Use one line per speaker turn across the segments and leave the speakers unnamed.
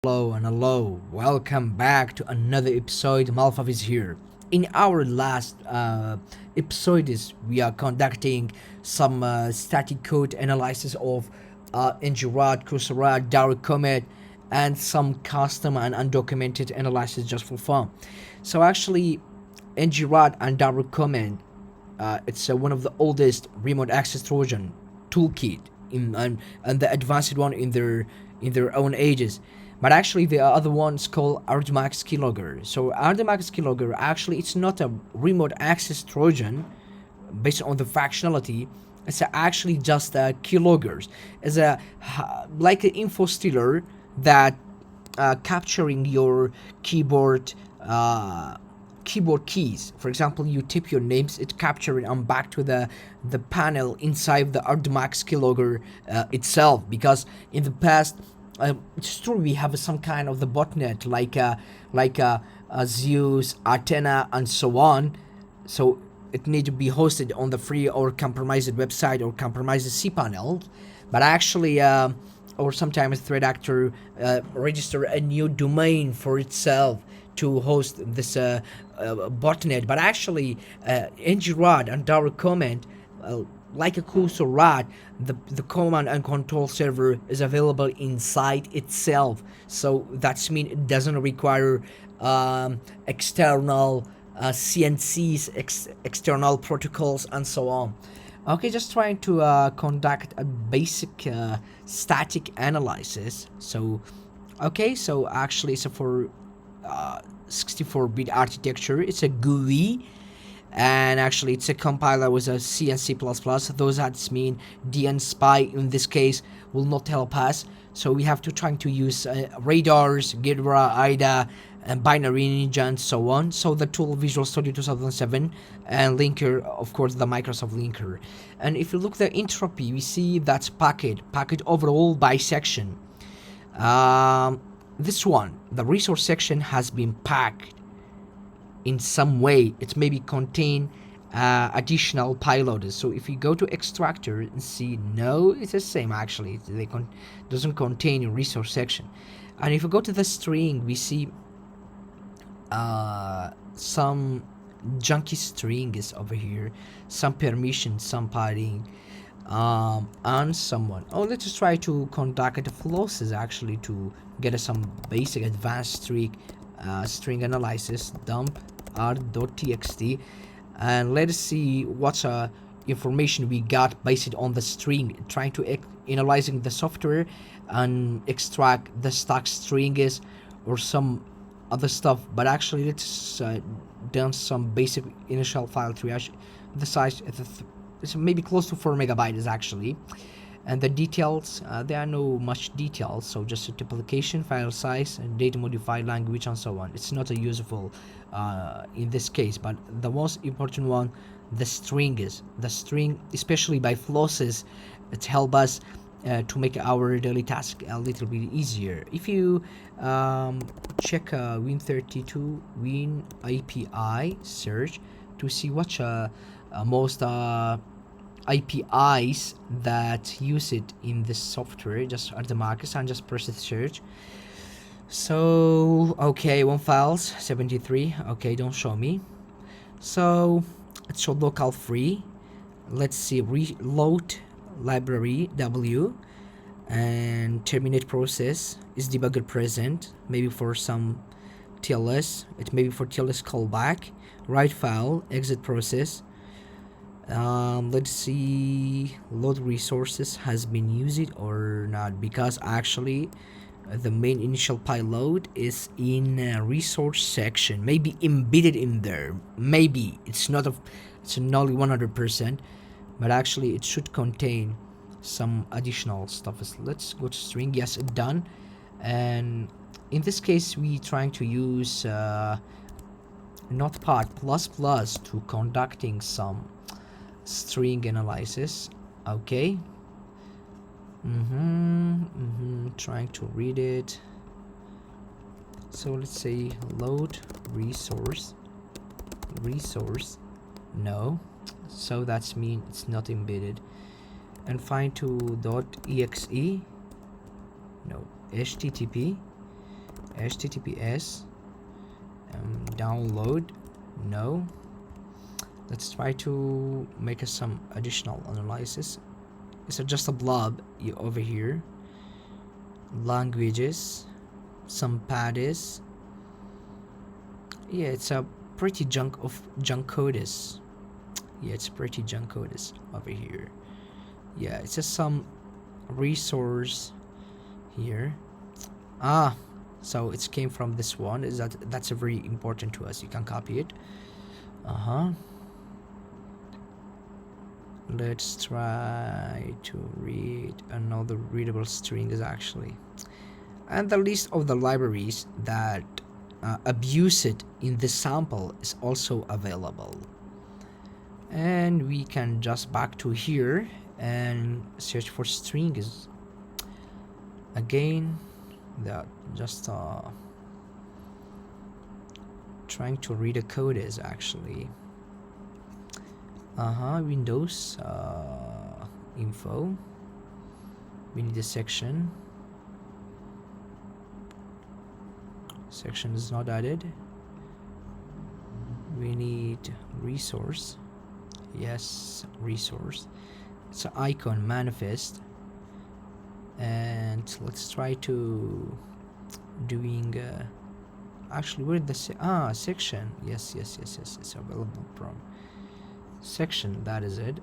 Hello and hello, welcome back to another episode. Malfav is here. In our last episodes, we are conducting some static code analysis of Ngirad, Coursera, Dark Comet, and some custom and undocumented analysis just for fun. So actually, Ngirad and Dark Comet, it's one of the oldest remote access Trojan toolkit and the advanced one in their own ages. But actually, the other one's called Ardamax Keylogger. So Ardamax Keylogger, actually, it's not a remote access Trojan based on the functionality. It's actually just a keyloggers. It's like an info stealer that capturing your keyboard keys. For example, you type your names, it captures it and back to the panel inside the Ardamax Keylogger itself. Because in the past, it's true we have some kind of the botnet like Zeus, Athena, and so on. So it need to be hosted on the free or compromised website or compromised cPanel. But actually, or sometimes threat actor register a new domain for itself to host this botnet. But actually, Ngirad and Dark Comment, like a cursor rat, the command and control server is available inside itself. So that's mean it doesn't require external CNCs, external protocols, and so on. Okay, just trying to conduct a basic static analysis. So, okay, so actually it's for 64-bit architecture. It's a GUI, and actually it's a compiler with a C and C++. Those that mean DNSpy in this case will not help us, so we have to try to use radars, Ghidra, IDA, and binary ninja, and so on. So the tool Visual Studio 2007, and linker, of course, the Microsoft linker. And if you look at the entropy, we see that's packet overall by section. This one, the resource section, has been packed in some way. It maybe contain additional payloads. So if you go to extractor and see, no, it's the same actually. Doesn't contain a resource section. And if you go to the string, we see some junky string is over here, some permission, some padding, and someone. Oh, let's just try to conduct the flosses actually to get some basic advanced string analysis. Dump r.txt, and let's see what information we got based on the string. Trying to analyzing the software and extract the stock string is or some other stuff. But actually, let's done some basic initial file triage. The size it's maybe close to 4 megabytes actually. And the details, there are no much details, so just a duplication, file size, and data modified language, and so on. It's not a useful in this case, but the most important one, the string is. The string, especially by flosses, it helps us to make our daily task a little bit easier. If you check Win32 Win API search to see what most APIs that use it in this software, just Ardamax, and just press search. So okay, one files 73. Okay, don't show me. So it's show local free. Let's see, reload library W, and terminate process. Is debugger present? Maybe for some TLS. It may be for TLS callback. Write file, exit process. Let's see, load resources has been used or not, because actually the main initial payload is in resource section, maybe embedded in there. Maybe it's not it's not 100%, but actually it should contain some additional stuff. Let's go to string. Yes, done. And in this case we trying to use Notepad++ to conducting some string analysis. Okay. Trying to read it. So let's say load resource. No. So that's mean it's not embedded. And find to .exe. No. HTTP. https download. No. Let's try to make some additional analysis. It's just a blob over here. Languages, some paddis. Yeah, it's a pretty junk codis. Yeah, it's pretty junk codis over here. Yeah, it's just some resource here. So it came from this one. That's a very important to us. You can copy it. Let's try to read another readable string is actually, and the list of the libraries that abuse it in this sample is also available. And we can just back to here and search for strings again. That just trying to read a code is actually Windows info. We need a section. Section is not added. We need resource. Yes, resource. It's an icon manifest. And let's try to doing actually where the section. Yes, it's available from section. That is it.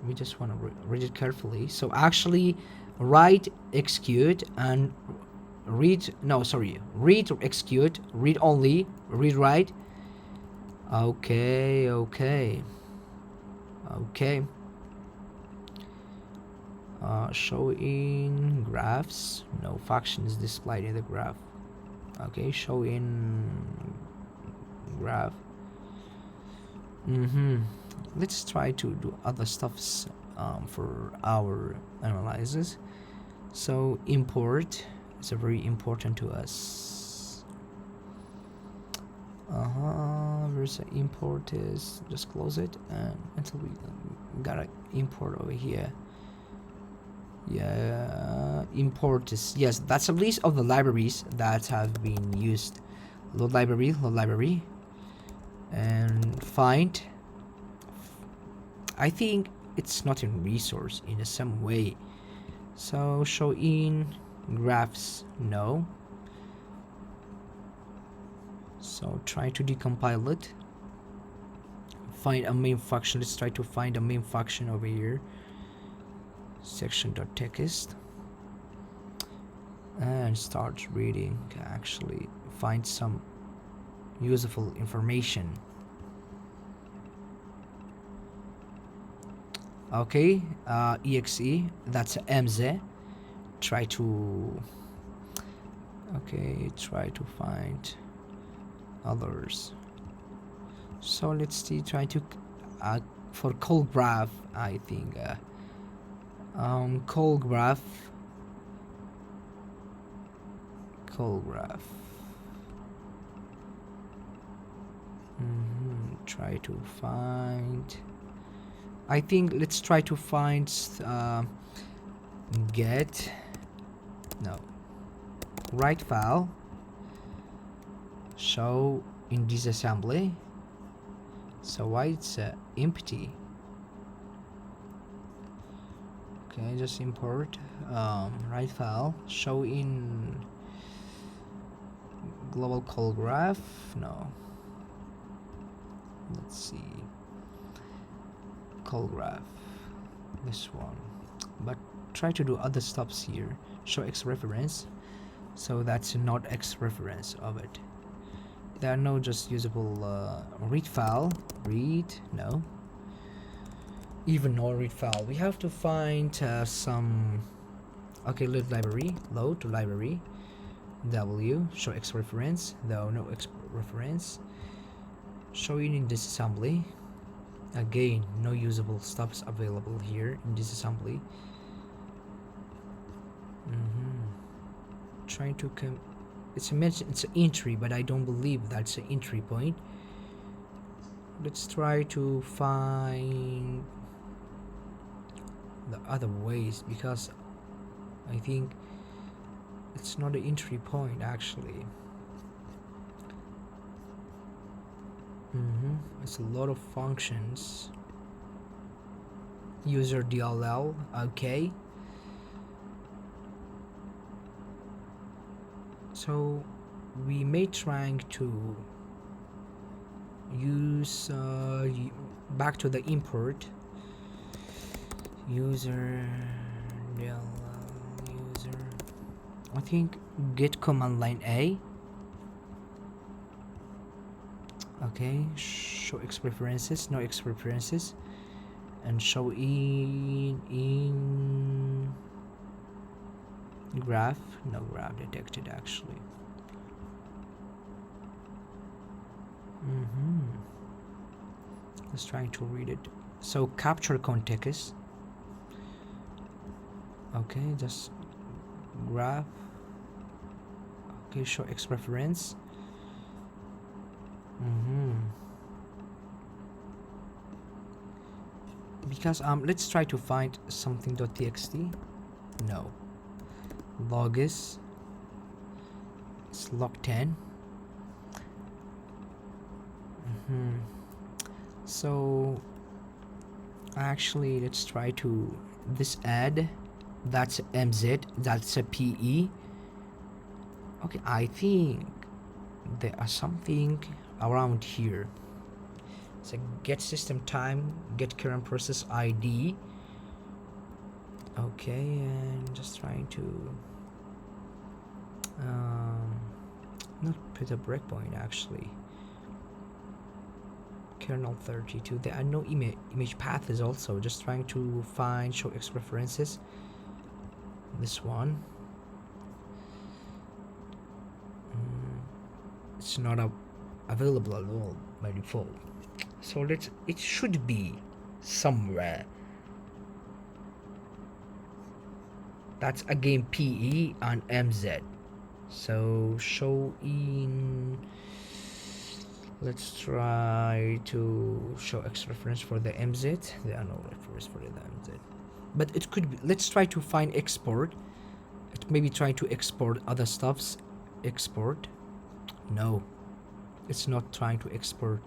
We just want to read it carefully. So actually write, execute, and read execute, read only, read write. Okay. Show in graphs. No function is displayed in the graph. Okay, show in graph. Let's try to do other stuffs for our analysis. So import is very important to us. Where's the import is? Just close it and until we gotta import over here. Yeah, import is, yes, that's a list of the libraries that have been used. Load library, and find. I think it's not in resource in some way. So show in graphs, no. So try to decompile it. Find a main function. Let's try to find a main function over here. Section.text and start reading. Actually find some useful information. Okay, exe, that's mz. Try to find others. So let's see, try to for call graph, I think call graph. Try to find, I think let's try to find get, no, write file, show in disassembly. So why it's empty? Okay, just import write file, show in global call graph. No, let's see, call graph, this one. But try to do other stuffs here. Show X reference. So that's not X reference of it. There are no just usable read file. Read, no. Even no read file. We have to find some. Okay, load to library. W, show X reference. Though no X reference. Showing in disassembly. Again, no usable stuffs available here in disassembly. Trying to it's an entry, but I don't believe that's an entry point. Let's try to find the other ways, because I think it's it's not an entry point actually. It's a lot of functions. User DLL, okay. So we may trying to use back to the import user DLL user. I think get command line A. Okay, show X preferences, no X preferences, and show in graph, no graph detected actually. Let's try to read it. So capture context. Okay, just graph. Okay, show X preference. Because let's try to find something.txt. No. Logis. It's log 10. So actually let's try to this add. That's MZ, that's a PE. Okay, I think there are something around here. So get system time, get current process ID. Okay, and just trying to not put a breakpoint actually. Kernel 32. There are no image paths also. Just trying to find show X references. This one. It's not available at all by default. So it should be somewhere. That's again PE and MZ. So show in. Let's try to show X reference for the MZ. There are no reference for the MZ. But it could be. Let's try to find export. It maybe try to export other stuffs. Export. No. It's not trying to export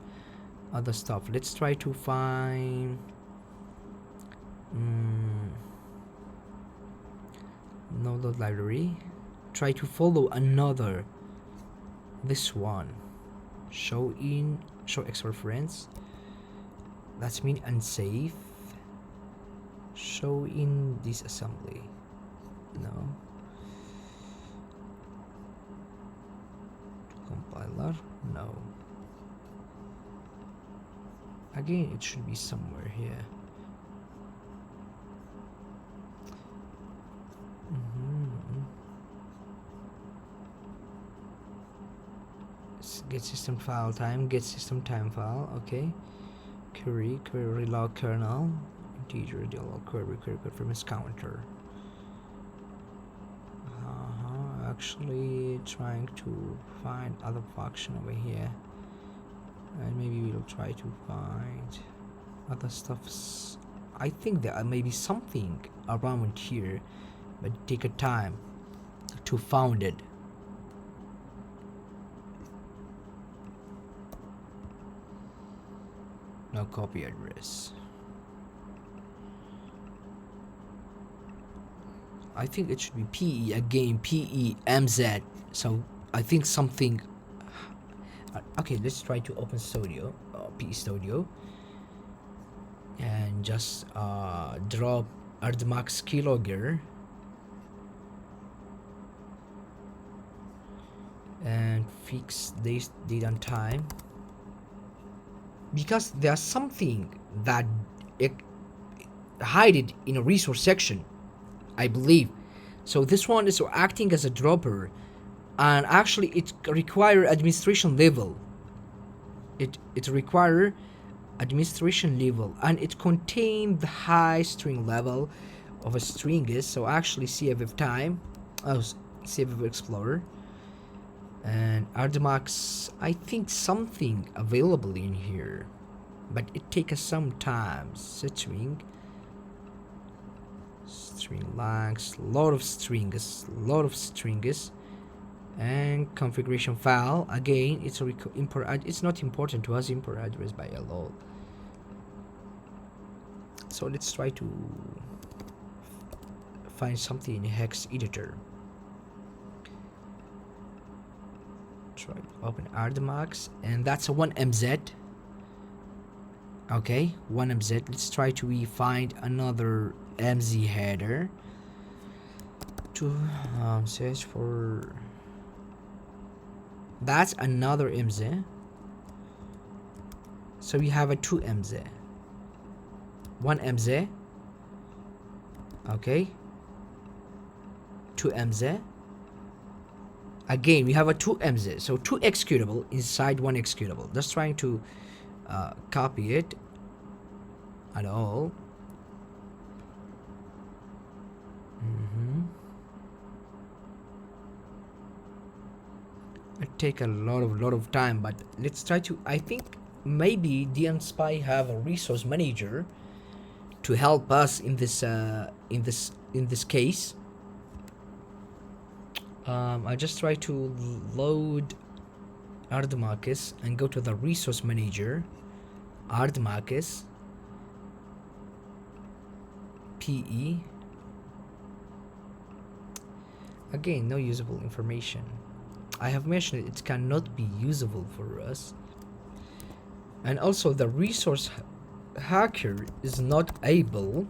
other stuff. Let's try to find node library. Try to follow another. This one. Show X reference. That's mean unsafe. Show in disassembly. No. Compiler. No. Again, it should be somewhere here. Get system file time, get system time file. Okay. Query log kernel, integer dialog query performance counter. Actually trying to find other function over here, and maybe we'll try to find other stuffs. I think there may be something around here, but take a time to find it. No copy address. I think it should be PE again, PE MZ. So I think something. Okay, let's try to open Studio, PE Studio, and just drop Ardamax Keylogger and fix this date and time. Because there's something that hide it in a resource section, I believe. So this one is acting as a dropper, and actually it require administration level. It require administration level, and it contain the high string level of a string is. So actually CFF time, CFF Explorer. And Ardamax, I think something available in here, but it takes some time searching. string length, lot of strings, and configuration file. Again, it's a import. It's not important to us. Import address by lol. So let's try to find something in hex editor. Try open Ardamax, and that's a 1mz. Okay, 1mz. Let's try to find another mz header to search for. That's another mz. So we have a 2mz, 1mz. Okay, 2mz. Again, we have a 2mz, so 2 executable inside 1 executable. Just trying to copy it at all. It take a lot of time, but let's try to. I think maybe DN Spy have a resource manager to help us in this case. I just try to load Ardamax and go to the resource manager. Ardamax PE. Again, no usable information. I have mentioned it cannot be usable for us. And also the resource hacker is not able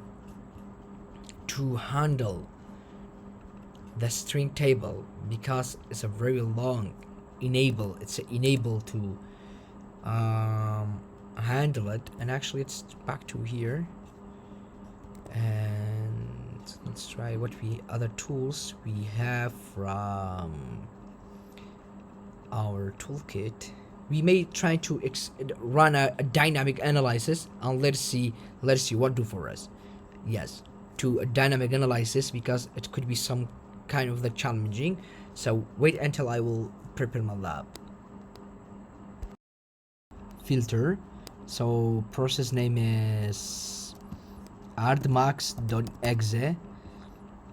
to handle the string table because it's a very long enable. It's enable to handle it. And actually it's back to here, and let's try what other tools we have from our toolkit. We may try to run a dynamic analysis, and let's see what do for us. Yes, to a dynamic analysis, because it could be some kind of the challenging. So wait until I will prepare my lab. Filter. So process name is ardmax.exe,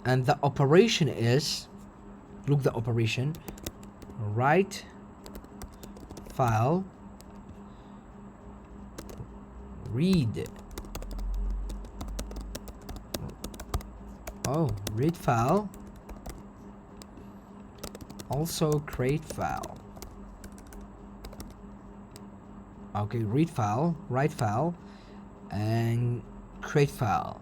and the operation is, look the operation, write file, read, read file, also create file. Okay, read file, write file, and create file.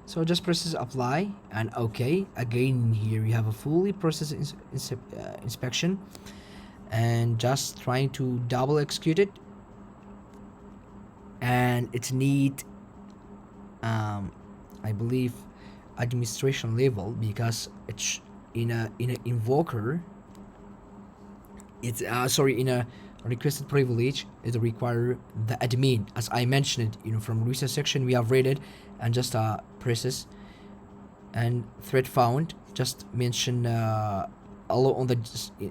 So just process apply and okay. Again, here we have a fully process inspection, and just trying to double execute it, and it's need I believe administration level, because it's in a invoker. It's in a requested privilege, it require the admin, as I mentioned. From research section we have read it, and just process and thread found. Just mention allow on the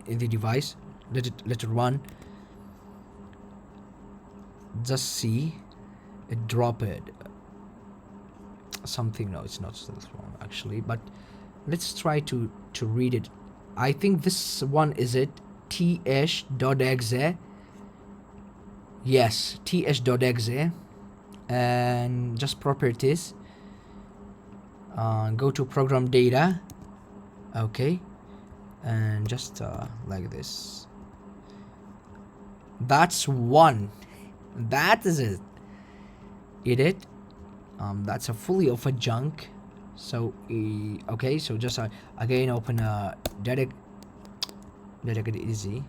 in the device. Let it run. Just see it drop it something. No, it's not this one actually, but let's try to read it. I think this one is it. th.exe. Yes, th.exe. And just properties, go to program data. Okay, and just like this. That's one. That is it. Edit. That's a fully of a junk. So okay, so just again open a dedicated easy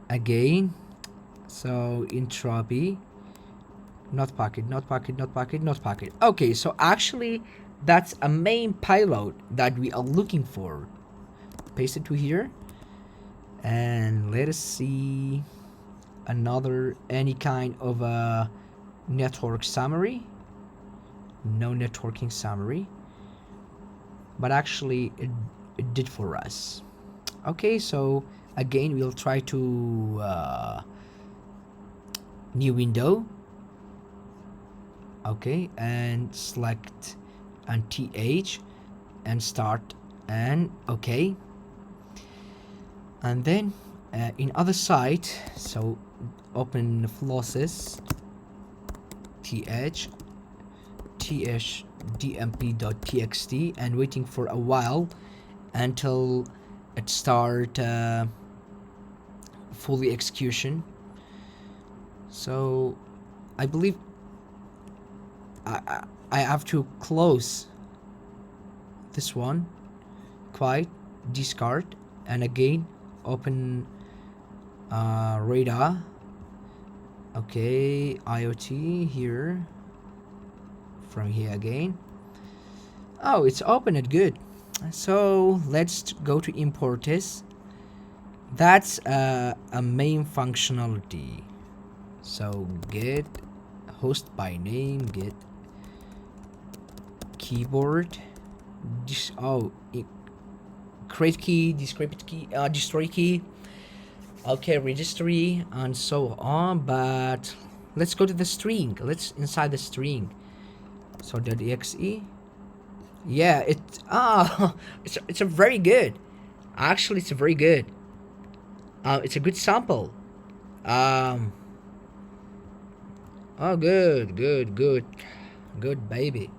again. So entropy, not packet. Okay, so actually that's a main payload that we are looking for. Paste it to here, and let us see another any kind of a network summary. No networking summary, but actually it did for us. Okay, so again we'll try to new window, Okay, and select and th and start and okay, and then in other side, so open flosses th dmp.txt and waiting for a while until it start fully execution. So I believe I have to close this one, quite discard, and again open radar. Okay, IoT here, from here again. Oh, it's opened, good. So let's go to import this. That's a main functionality. So get host by name, get keyboard, create key, descript key, destroy key, okay, registry, and so on. But let's go to the string. Let's inside the string. So .exe. Yeah, it's a very good. Actually, it's very good. It's a good sample. Um, oh, good, good, good, good, baby.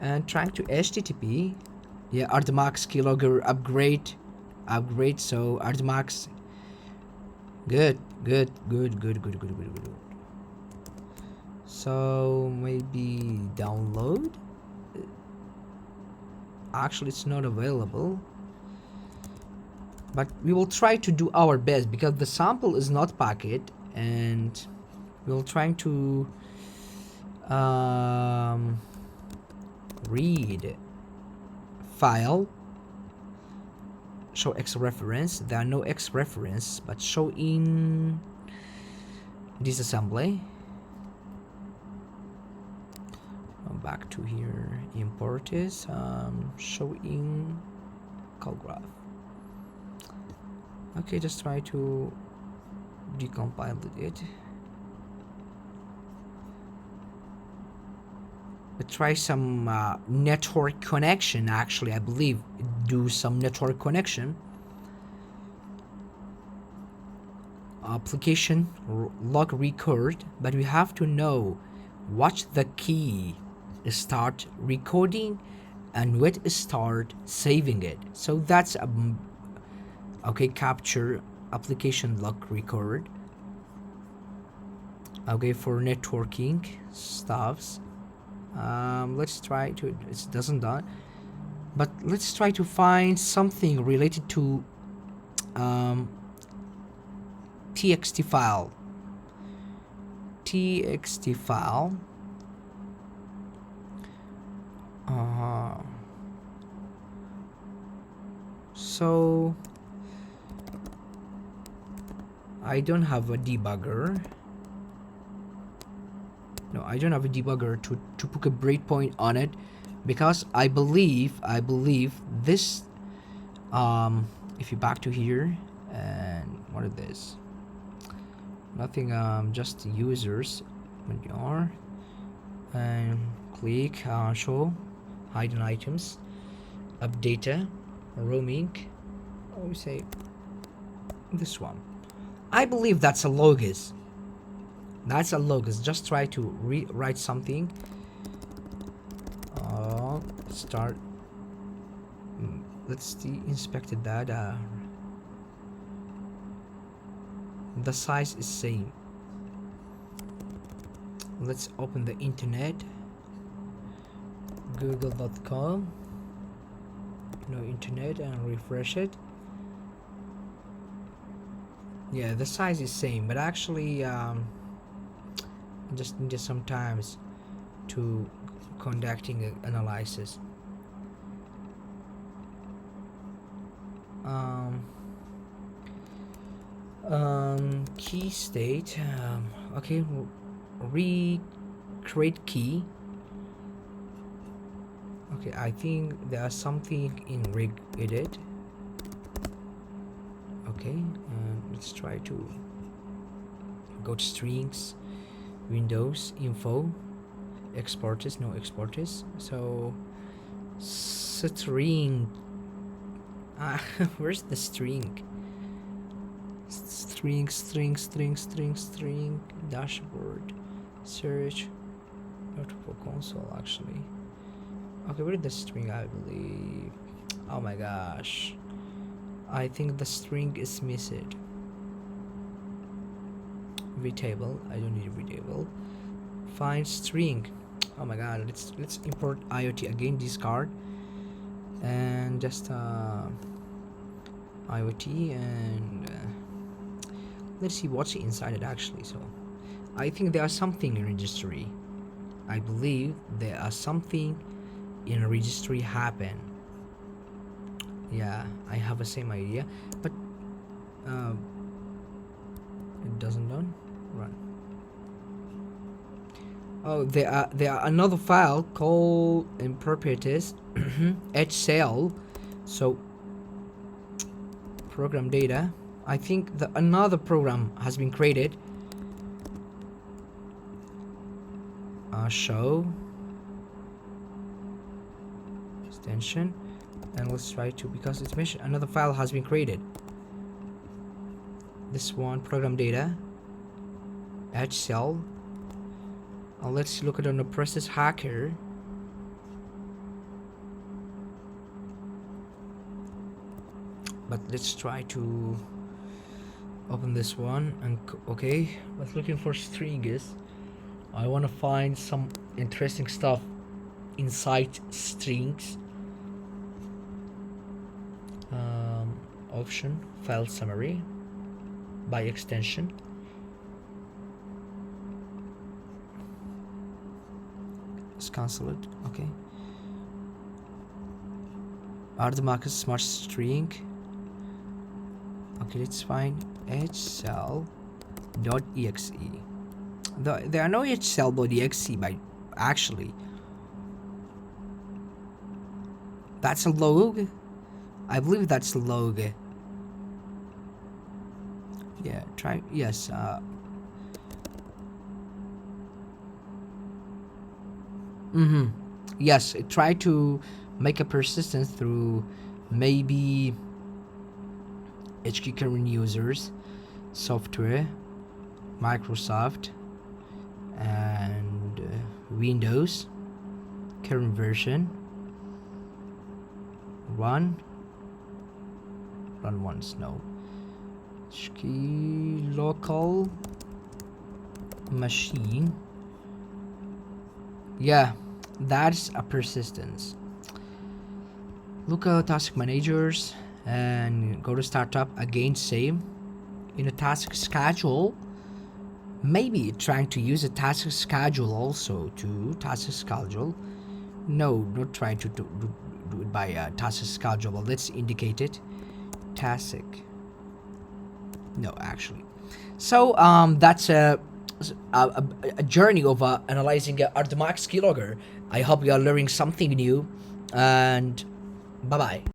And trying to HTTP. Yeah, Ardamax Keylogger upgrade. So Ardamax, good, good, good, good, good, good, good, good. So maybe download. Actually, it's not available. But we will try to do our best because the sample is not packet, and we'll try to read file, show X reference. There are no X reference, but show in disassembly. Back to here, import is show in call graph. Okay, just try to decompile it. But try some network connection. Actually, I believe do some network connection. Application log record, but we have to know what the key start recording and what start saving it. So that's okay, capture application log record. Okay, for networking stuffs. Let's try to, it doesn't done, but let's try to find something related to txt file. So I don't have a debugger. No, I don't have a debugger to put a breakpoint on it, because I believe this if you back to here and what is this? Nothing, just users when you are, and click show hidden items, updata, roaming. Oh, we say this one. I believe that's a logis. That's a logis. Just try to write something. Start. Let's see. Inspected that. The size is same. Let's open the internet. Google.com. No internet, and refresh it. Yeah, the size is same, but actually just needed some times to conducting an analysis. Key state. Okay, recreate key. Okay, I think there's something in rig edit. Okay, let's try to go to strings, Windows, info, export is, no export is. So string. Where's the string? String. Dashboard. Search. Notable console, actually. Okay, where is the string? I believe. Oh my gosh. I think the string is missing. Vtable. I don't need a vtable. Find string. Oh my god. Let's import IoT again. Discard. And just IoT and let's see what's inside it actually. So I think there are something in registry. I believe there are something in a registry happen. Yeah, I have the same idea, but it doesn't run. Oh, there are another file called in properties HCL. So program data. I think another program has been created. Show extension, and let's try to, because it's mentioned another file has been created. This one, program data HCL. Let's look at the process hacker. But let's try to open this one and okay, let's looking for strings. I want to find some interesting stuff inside strings. Option file summary by extension. Let's cancel it. Okay. Ardamax smart string. Okay, let's find hcell.exe. There are no hcell.exe by actually. That's a log. I believe that's a log. Yeah, try. Yes. Yes, try to make a persistence through maybe HQ current users, software, Microsoft, and Windows current version. Run once. No. HQ local machine. Yeah, that's a persistence. Look at task managers and go to startup again. Same in a task schedule. Maybe trying to use a task schedule also to task schedule. No, not trying to do it by a task schedule. Let's indicate it. Task. No, actually. So that's a journey of analyzing Ardamax Keylogger. I hope you are learning something new, and bye bye.